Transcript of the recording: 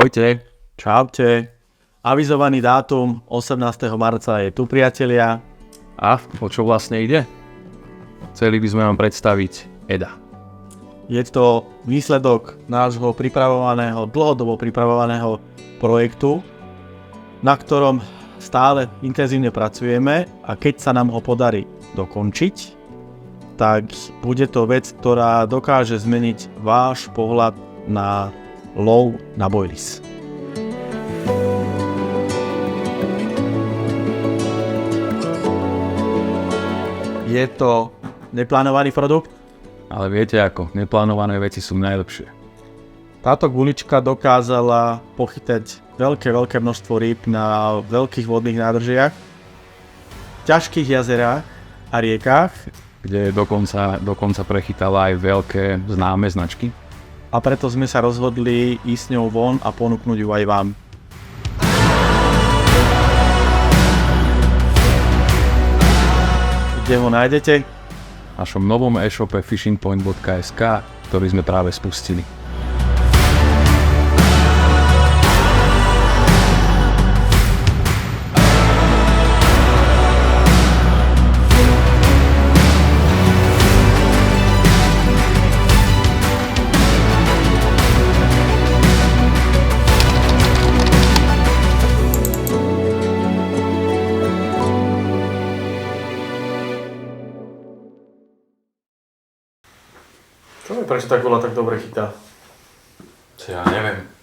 Ahojte. Čaute. Avizovaný dátum 18. marca je tu, priatelia. A o čo vlastne ide? Chceli by sme vám predstaviť EDA. Je to výsledok nášho dlhodobo pripravovaného projektu, na ktorom stále intenzívne pracujeme a keď sa nám ho podarí dokončiť, tak bude to vec, ktorá dokáže zmeniť váš pohľad na lov na bojlis. Je to neplánovaný produkt? Ale viete ako, neplánované veci sú najlepšie. Táto gulička dokázala pochytať veľké množstvo rýb na veľkých vodných nádržiach, ťažkých jazerách a riekách. Kde dokonca prechytala aj veľké známe značky. A preto sme sa rozhodli ísť s ňou von a ponúknuť ju aj vám. Kde ho nájdete? V našom novom e-shope fishingpoint.sk, ktorý sme práve spustili. Čo mi prečo tak veľa tak dobre chytá? Ja neviem.